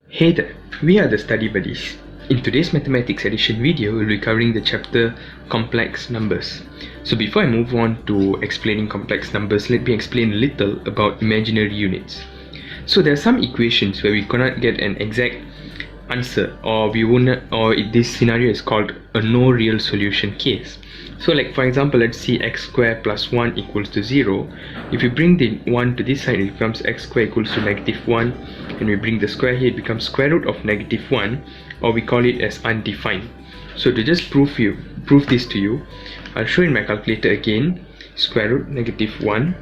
Hey there, we are the Study Buddies. In today's Mathematics Edition video, we'll be covering the chapter Complex Numbers. So before I move on to explaining complex numbers, let me explain a little about imaginary units. So there are some equations where we cannot get an exact answer, or this scenario is called a no real solution case. So like for example, let's see x squared plus 1 equals to 0. If we bring the 1 to this side, it becomes x squared equals to -1, and we bring the square here, it becomes square root of -1, or we call it as undefined. So to just prove this to you, I'll show in my calculator again. Square root -1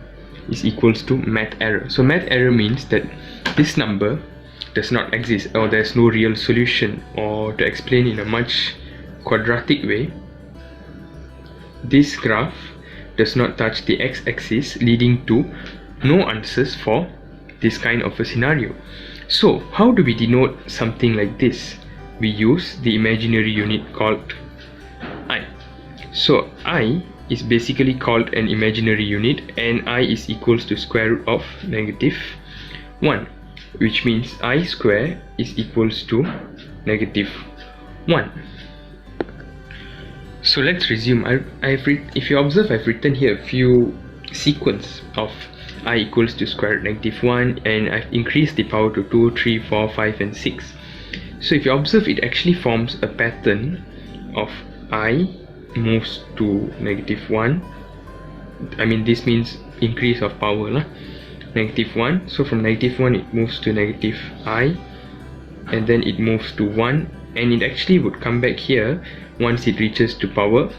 is equals to math error. So math error means that this number does not exist, or there's no real solution. Or to explain in a much quadratic way, this graph does not touch the x-axis, leading to no answers for this kind of a scenario. So how do we denote something like this? We use the imaginary unit called I. So I is basically called an imaginary unit, and I is equals to square root of -1, which means I square is equals to -1. So let's resume. If you observe, I've written here a few sequence of I equals to square root -1, and I've increased the power to 2, 3, 4, 5 and 6. So if you observe, it actually forms a pattern of I moves to -1. I mean, this means increase of power lah. -1. So from -1 it moves to -I, and then it moves to 1, and it actually would come back here once it reaches to power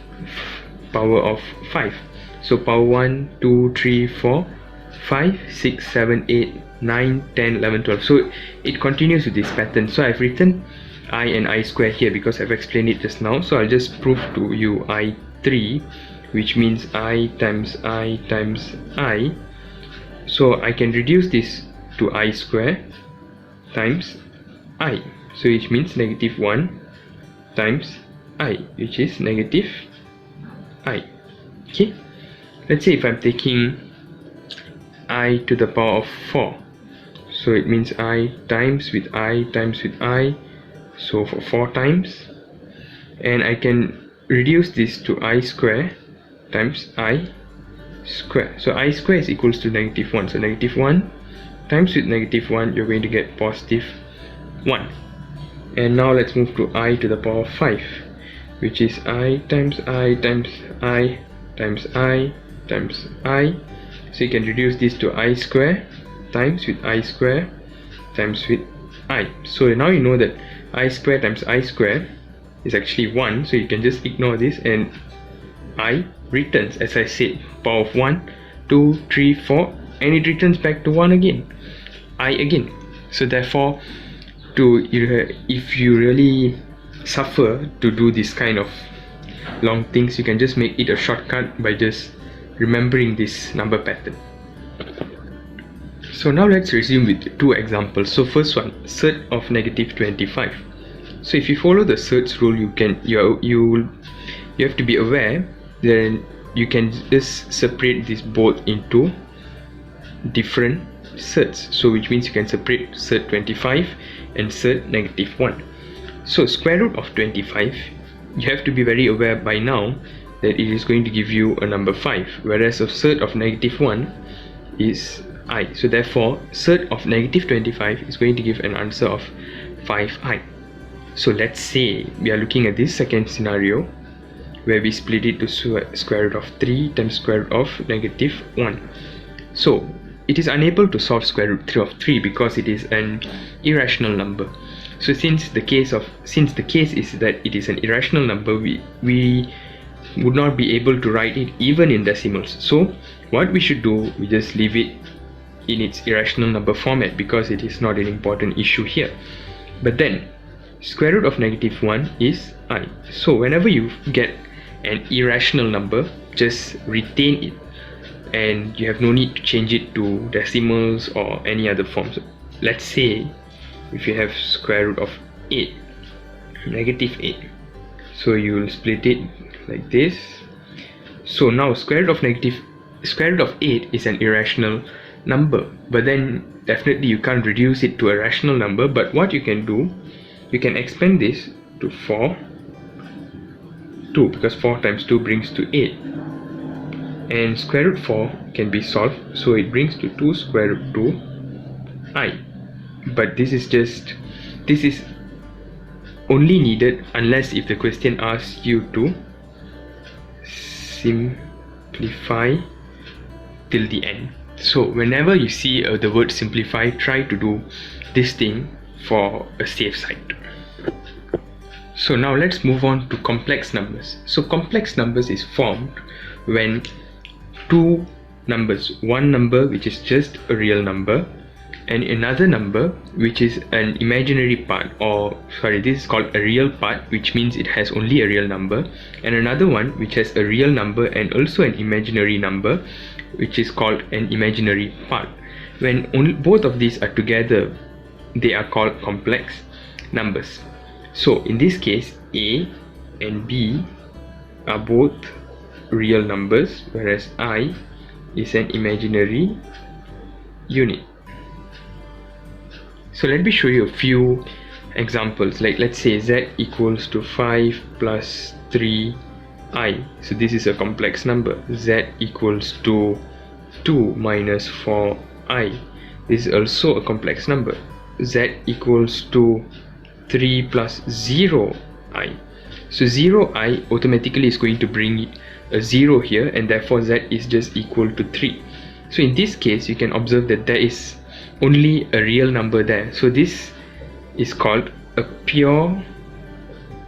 of 5. So power 1, 2, 3, 4, 5, 6, 7, 8, 9, 10, 11, 12. So it continues with this pattern. So I've written I and I square here because I've explained it just now. So I'll just prove to you I3, which means I times I times I. So I can reduce this to I square times I. So which means -1 times I, which is -I. Okay, let's say if I'm taking I to the power of 4, so it means I times with I times with I, so for 4 times, and I can reduce this to I square times I square. So I square is equals to -1. So -1 times with -1, you're going to get +1. And now let's move to I to the power of 5, which is I times I times I times I times I. So you can reduce this to I square times with I square times with I. So now you know that I square times I square is actually 1, so you can just ignore this, and I returns, as I said, power of 1, 2, 3, 4, and it returns back to 1 again, I again. So therefore, if you really suffer to do this kind of long things, you can just make it a shortcut by just remembering this number pattern. So now let's resume with 2 examples. So first one, surd of -25. So if you follow the surds rule, you have to be aware that you can just separate this both into different surds. So which means you can separate surd 25 and surd -1. So square root of 25, you have to be very aware by now that it is going to give you a number 5, whereas a surd of -1 is I. So therefore surd of -25 is going to give an answer of 5i. So let's say we are looking at this second scenario where we split it to square root of 3 times square root of -1. So it is unable to solve square root of 3 because it is an irrational number. So since the case is that it is an irrational number, we would not be able to write it even in decimals. So what we should do, we just leave it in its irrational number format because it is not an important issue here. But then square root of -1 is I. So whenever you get an irrational number, just retain it, and you have no need to change it to decimals or any other forms. Let's say if you have square root of 8, -8, so you will split it like this. So now square root of 8 is an irrational number, but then definitely you can't reduce it to a rational number. But what you can do, you can expand this to 2, because 4 times 2 brings to 8, and square root 4 can be solved, so it brings to 2 square root 2 I. But this is only needed unless if the question asks you to simplify till the end. So whenever you see the word simplify, try to do this thing for a safe side. So now let's move on to complex numbers. So complex numbers is formed when two numbers, one number which is just a real number and another number which is an imaginary part, or sorry, this is called a real part, which means it has only a real number, and another one which has a real number and also an imaginary number, which is called an imaginary part. When both of these are together, they are called complex numbers. So in this case, A and B are both real numbers, whereas I is an imaginary unit. So let me show you a few examples. Like let's say z equals to 5 plus 3i. So this is a complex number. Z equals to 2 minus 4i. This is also a complex number. Z equals to 3 plus 0i. So 0i automatically is going to bring a 0 here, and therefore z is just equal to 3. So in this case, you can observe that there is only a real number there. So this is called a pure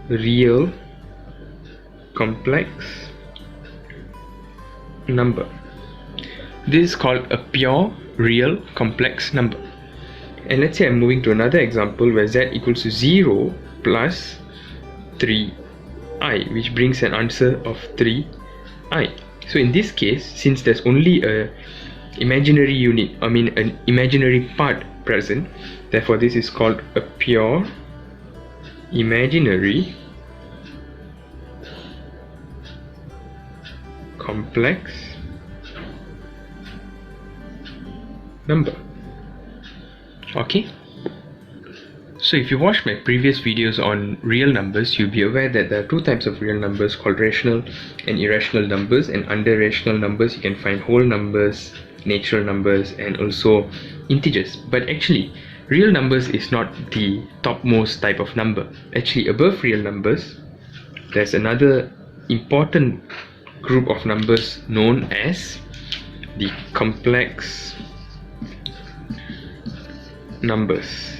real complex number. This is called a pure real complex number. And let's say I'm moving to another example where z equals to 0 plus 3i, which brings an answer of 3i. So in this case, since there's only a imaginary unit, an imaginary part present, therefore this is called a pure imaginary complex number. Okay, so if you watched my previous videos on real numbers, you'll be aware that there are two types of real numbers called rational and irrational numbers, and under rational numbers you can find whole numbers, natural numbers, and also integers. But actually real numbers is not the topmost type of number. Actually above real numbers there's another important group of numbers known as the complex numbers.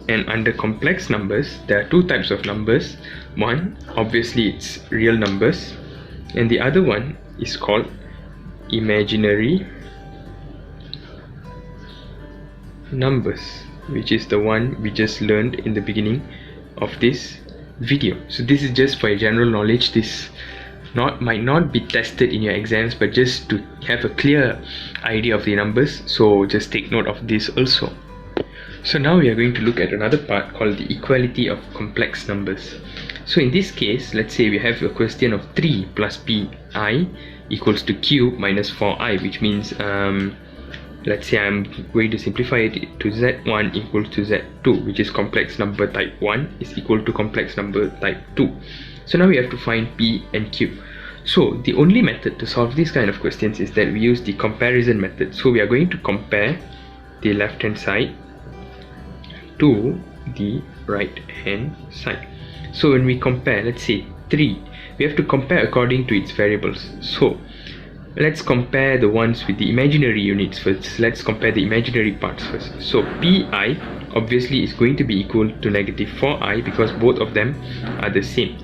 And under complex numbers there are two types of numbers. One, obviously it's real numbers, and the other one is called imaginary numbers, which is the one we just learned in the beginning of this video. So this is just for your general knowledge. This might not be tested in your exams, but just to have a clear idea of the numbers, so just take note of this also. So now we are going to look at another part called the equality of complex numbers. So in this case, let's say we have a question of 3 plus pi equals to q minus 4i, which means let's say I'm going to simplify it to z1 equals to z2, which is complex number type 1 is equal to complex number type 2. So now we have to find p and q. So the only method to solve this kind of questions is that we use the comparison method. So we are going to compare the left hand side to the right hand side. So when we compare, let's say 3, we have to compare according to its variables. So let's compare the ones with the imaginary units first. Let's compare the imaginary parts first. So pi obviously is going to be equal to negative 4i because both of them are the same.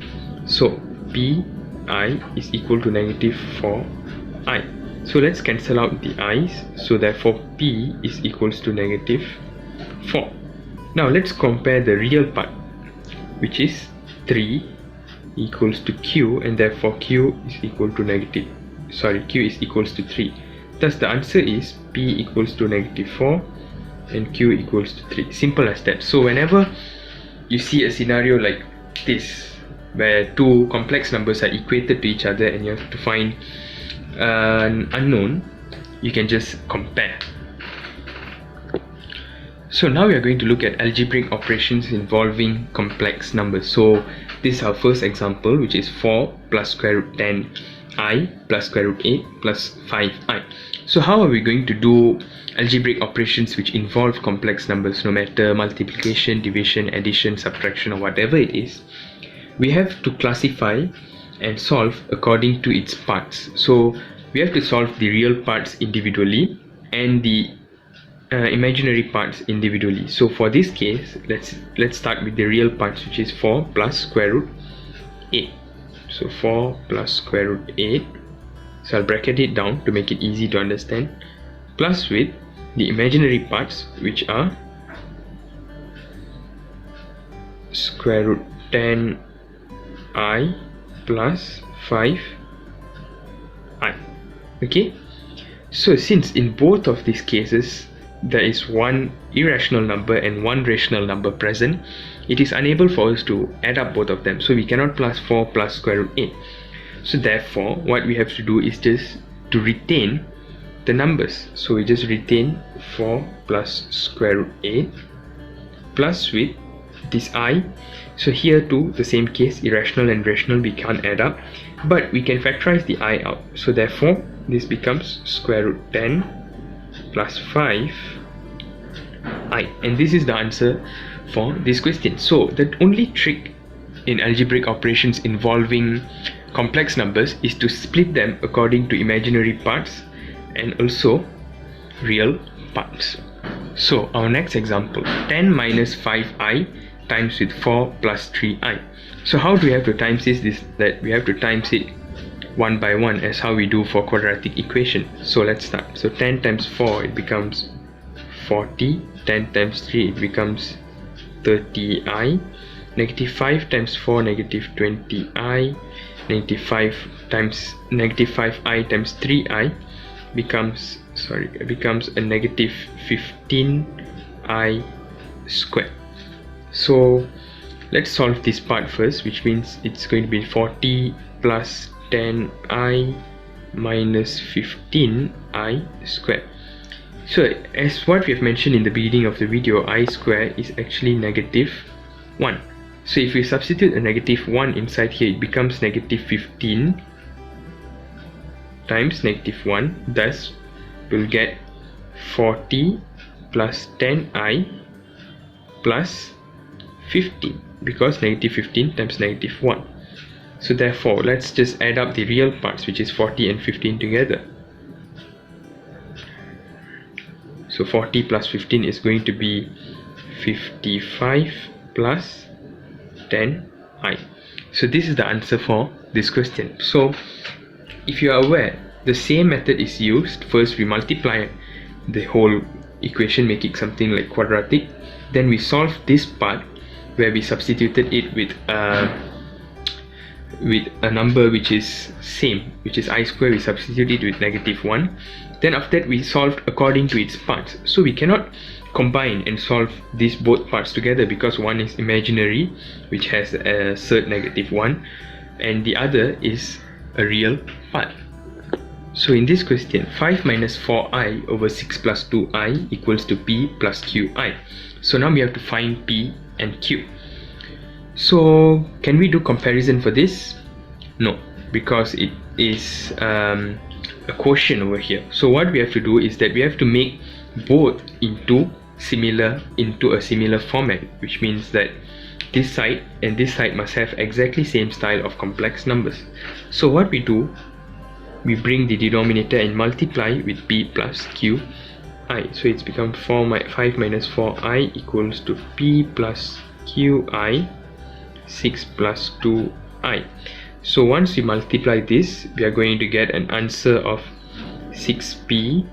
So pi is equal to negative 4i. So let's cancel out the i's. So therefore p is equals to negative 4. Now let's compare the real part, which is 3 equals to q, and therefore q is equal to q is equals to 3. Thus the answer is p equals to negative 4 and q equals to 3. Simple as that. So whenever you see a scenario like this where two complex numbers are equated to each other and you have to find an unknown, you can just compare. So now we are going to look at algebraic operations involving complex numbers. So this is our first example, which is 4 plus square root 10i plus square root 8 plus 5i. So how are we going to do algebraic operations which involve complex numbers, no matter multiplication, division, addition, subtraction, or whatever it is? We have to classify and solve according to its parts. So we have to solve the real parts individually and the imaginary parts individually. So for this case, let's start with the real parts, which is 4 plus square root 8. So 4 plus square root 8. So I'll bracket it down to make it easy to understand, plus with the imaginary parts, which are square root 10i plus 5i. Okay, so since in both of these cases there is one irrational number and one rational number present, it is unable for us to add up both of them. So we cannot plus 4 plus square root 8. So therefore what we have to do is just to retain the numbers. So we just retain 4 plus square root 8 plus with this I. So here too, the same case, irrational and rational, we can't add up, but we can factorize the I out. So therefore this becomes square root 10 plus 5i, and this is the answer for this question. So the only trick in algebraic operations involving complex numbers is to split them according to imaginary parts and also real parts. So our next example, 10 minus 5i times with 4 plus 3i. So how do we have to times this? That we have to times it one by one, as how we do for quadratic equation. So let's start. So 10 times 4, it becomes 40. 10 times 3, it becomes 30i. Negative 5 times 4, negative 20i. Negative 5 times negative 5i times 3i becomes a negative 15i squared. So let's solve this part first, which means it's going to be 40 plus 10i minus 15i squared. So as what we have mentioned in the beginning of the video, I square is actually negative 1. So if we substitute a negative 1 inside here, it becomes negative 15 times negative 1. Thus we'll get 40 plus 10i plus 15, because negative 15 times negative 1. So therefore let's just add up the real parts, which is 40 and 15 together. So 40 plus 15 is going to be 55 plus 10i. So this is the answer for this question. So if you are aware, the same method is used. First we multiply the whole equation, making something like quadratic. Then we solve this part where we substituted it with a number which is same, which is I square. We substitute it with negative 1. Then after that we solved according to its parts. So we cannot combine and solve these both parts together, because one is imaginary, which has a surd negative 1, and the other is a real part. So in this question, 5 minus 4i over 6 plus 2i equals to p plus qi. So now we have to find p and q. So can we do comparison for this? No, because it is a quotient over here. So what we have to do is that we have to make both into a similar format, which means that this side and this side must have exactly same style of complex numbers. So what we do, we bring the denominator and multiply with p plus qi. So it's become 5 minus 4i equals to p plus qi 6 plus 2i. So once we multiply this, we are going to get an answer of 6p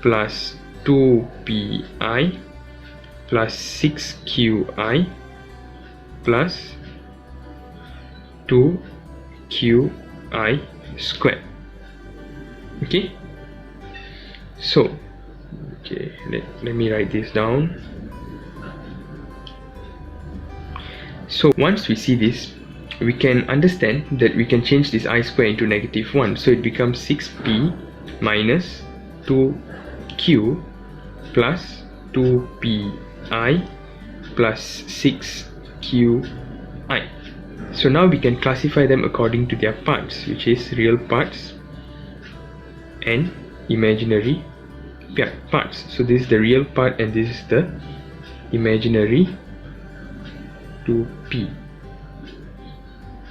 plus 2pi plus 6qi plus 2qi squared. Okay, so let me write this down. So once we see this, we can understand that we can change this I square into negative 1. So it becomes 6p minus 2q plus 2pi plus 6qi. So now we can classify them according to their parts, which is real parts and imaginary parts. So this is the real part and this is the imaginary 2p.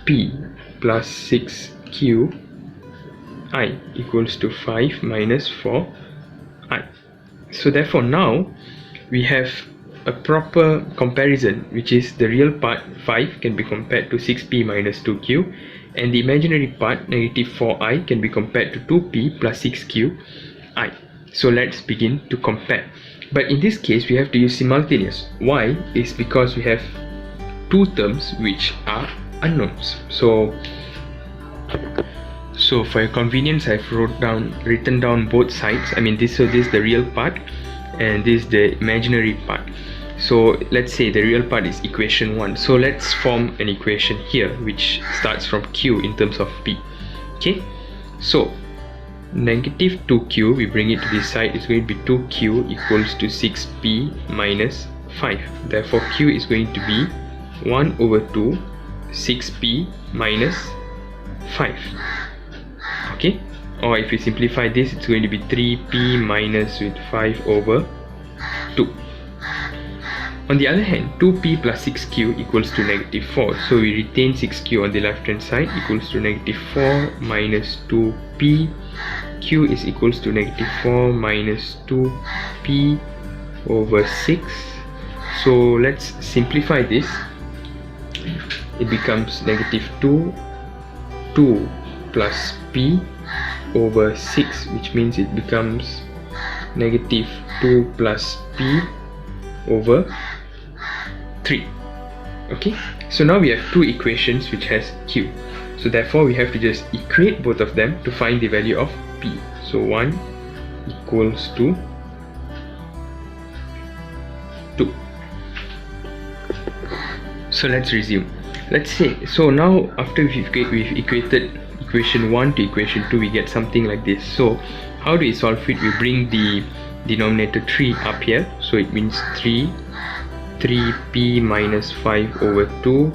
P plus 6q I equals to 5 minus 4i. So therefore now we have a proper comparison, which is the real part 5 can be compared to 6p minus 2q, and the imaginary part negative 4i can be compared to 2p plus 6q I. So let's begin to compare. But in this case we have to use simultaneous. Why? Is because we have two terms which are unknowns. So for your convenience, I've written down both sides. I mean this is the real part and this is the imaginary part. So let's say the real part is equation 1. So let's form an equation here which starts from q in terms of p. Okay, so negative 2q, we bring it to this side, is going to be 2q equals to 6p minus 5. Therefore q is going to be 1 over 2 6p minus 5. Okay, or if you simplify this, it's going to be 3p minus with 5 over 2. On the other hand, 2p plus 6q equals to negative 4. So we retain 6q on the left hand side equals to negative 4 minus 2p. Q is equals to negative 4 minus 2p over 6. So let's simplify this. It becomes negative 2 plus p over 6, which means it becomes negative 2 plus p over 3. Okay, so now we have two equations which has q. So therefore we have to just equate both of them to find the value of p. So 1 equals to 2. So let's resume. Let's say, so now after we've equated equation 1 to equation 2, we get something like this. So how do we solve it? We bring the denominator 3 up here. So it means 3p minus 5 over 2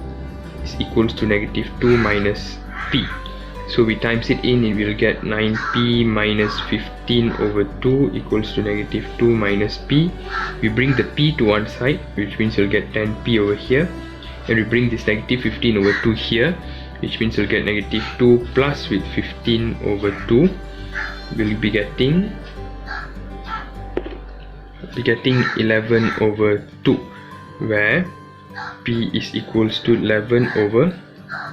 is equals to negative 2 minus p. So we times it in, it will get 9p minus 15 over 2 equals to negative 2 minus p. We bring the p to one side, which means you'll get 10p over here. And we bring this negative 15 over 2 here, which means you'll get negative 2 plus with 15 over 2. We'll be getting 11 over 2, where p is equals to 11 over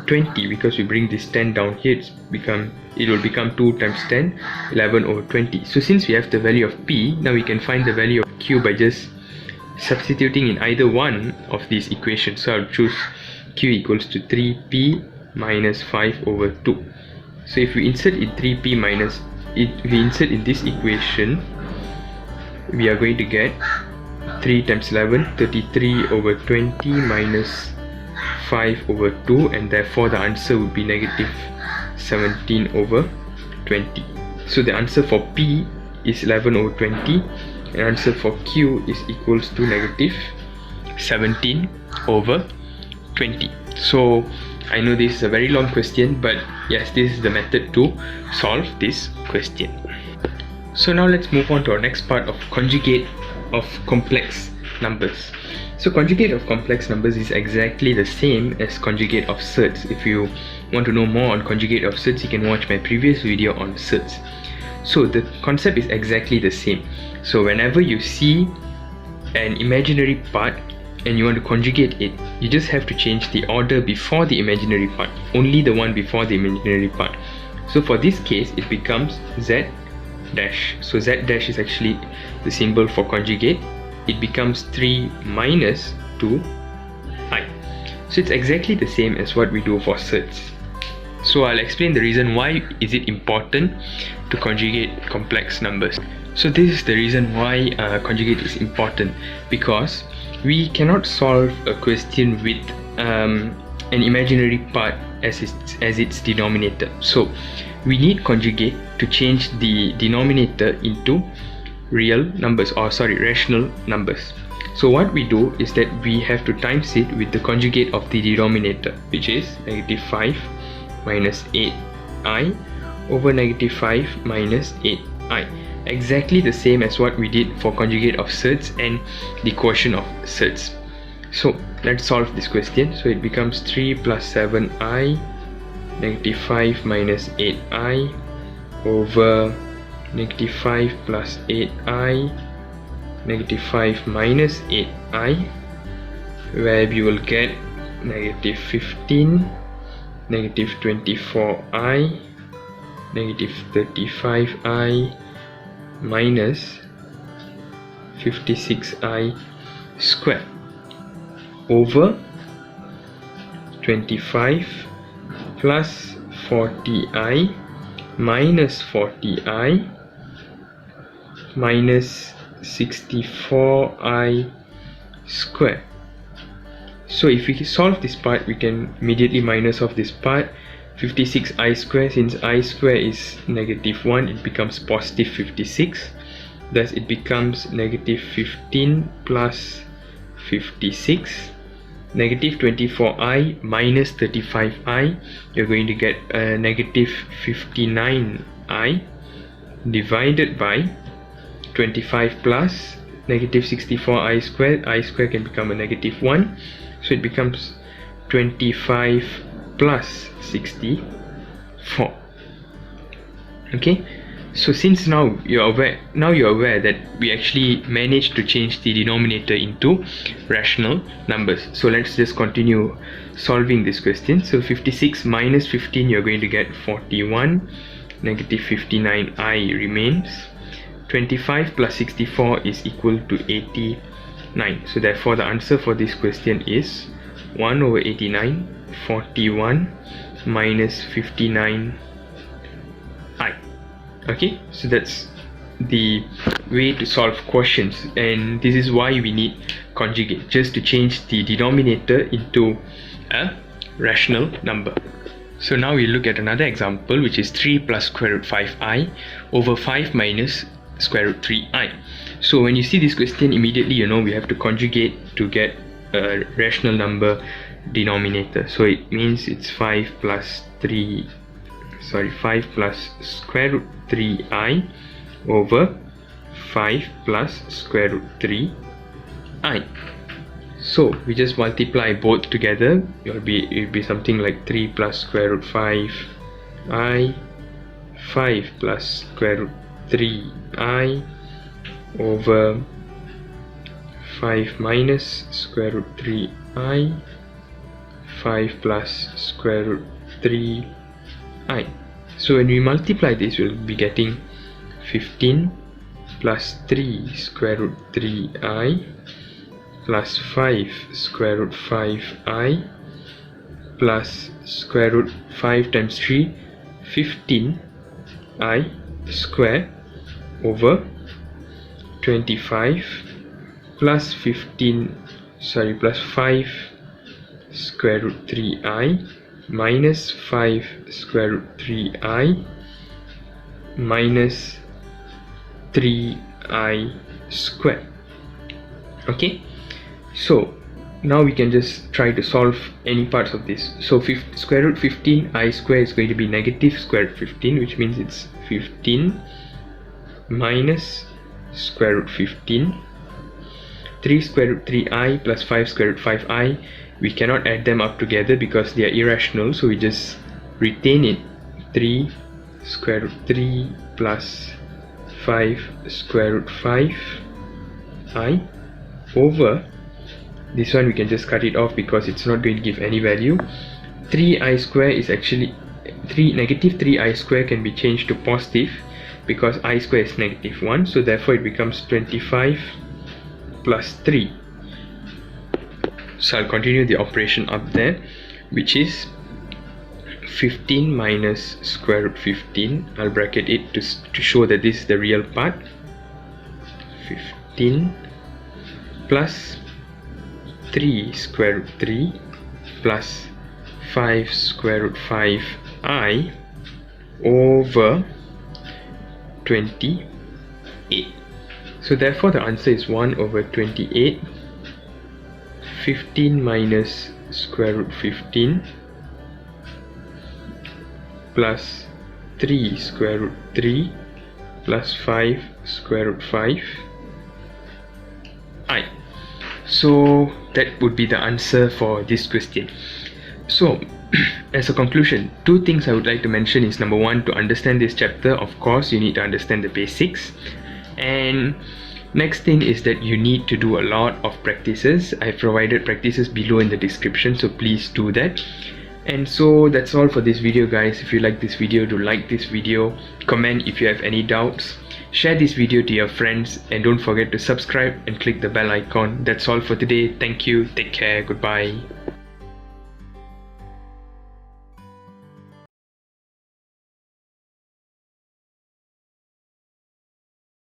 20, because we bring this 10 down here, it will become 2 times 10, 11 over 20. So since we have the value of p, now we can find the value of q by just substituting in either one of these equations. So I'll choose q equals to 3p minus 5 over 2. So if we insert in 3p minus, if we insert in this equation, we are going to get 3 times 11, 33 over 20 minus 5 over 2, and therefore the answer would be negative 17 over 20. So the answer for p is 11 over 20, and answer for q is equals to negative 17 over 20. So I know this is a very long question, but yes, this is the method to solve this question. So now let's move on to our next part of conjugate of complex numbers. So conjugate of complex numbers is exactly the same as conjugate of surds. If you want to know more on conjugate of surds, you can watch my previous video on surds. So the concept is exactly the same. So whenever you see an imaginary part and you want to conjugate it, you just have to change the order before the imaginary part, only the one before the imaginary part. So for this case, it becomes z dash. So z dash is actually the symbol for conjugate. It becomes 3 minus 2i. So it's exactly the same as what we do for surds. So I'll explain the reason why is it important to conjugate complex numbers. So this is the reason why conjugate is important, because we cannot solve a question with an imaginary part as its denominator. So we need conjugate to change the denominator into real numbers, or sorry, rational numbers. So what we do is that we have to times it with the conjugate of the denominator, which is -5 minus 8i over -5 minus 8i. Exactly the same as what we did for conjugate of surds and the quotient of surds. So let's solve this question. So it becomes 3 plus 7i -5 minus 8i over -5 plus 8i -5 minus 8i, where we will get -15, -24i, -35i minus 56i square over 25 plus 40i minus 40i minus 64i square. So if we solve this part, we can immediately minus off this part. 56i square, since I square is -1, it becomes positive 56. Thus it becomes -15 plus 56. -24i minus 35i, you're going to get -59i divided by 25 plus -64i squared. I square can become a -1, so it becomes 25 plus 64. Okay, so since now you're aware that we actually managed to change the denominator into rational numbers. So let's just continue solving this question. So 56 minus 15, you're going to get 41. -59i remains. 25 plus 64 is equal to 89. So therefore the answer for this question is 1 over 89, 41 minus 59i. Okay, so that's the way to solve quotients, and this is why we need conjugate, just to change the denominator into a rational number. So now we look at another example, which is 3 plus square root 5i over 5 minus square root 3i. So when you see this question, immediately you know we have to conjugate to get a rational number denominator. So it means it's 5 plus square root 3i over 5 plus square root 3i. So we just multiply both together. It'll be something like 3 plus square root 5i, 5 plus square root 3i over 5 minus square root 3i, 5 plus square root 3i. So when we multiply this, we'll be getting 15 plus 3 square root 3i plus 5 square root 5i plus square root 5 times 3, 15i square over 25 plus 5 square root 3i minus 5 square root 3i minus 3i square. Okay, so now we can just try to solve any parts of this. So square root 15i square is going to be negative square root 15, which means it's 15 minus square root 15. 3 square root 3i plus 5 square root 5i, we cannot add them up together because they are irrational, so we just retain it. 3 square root 3 plus 5 square root 5i over this one. We can just cut it off because it's not going to give any value. 3i square is actually negative 3i square can be changed to positive because I square is -1, so therefore it becomes 25 plus 3. So I'll continue the operation up there, which is 15 minus square root 15. I'll bracket it to show that this is the real part. 15 plus 3 square root 3 plus 5 square root 5i over 28. So therefore the answer is 1 over 28. 15 minus square root 15 plus 3 square root 3 plus 5 square root 5 I. So that would be the answer for this question. So as a conclusion, two things I would like to mention is, number one, to understand this chapter, of course, you need to understand the basics. And next thing is that you need to do a lot of practices. I've provided practices below in the description, so please do that. And so that's all for this video, guys. If you like this video, do like this video, comment if you have any doubts, share this video to your friends, and don't forget to subscribe and click the bell icon. That's all for today. Thank you, take care, goodbye.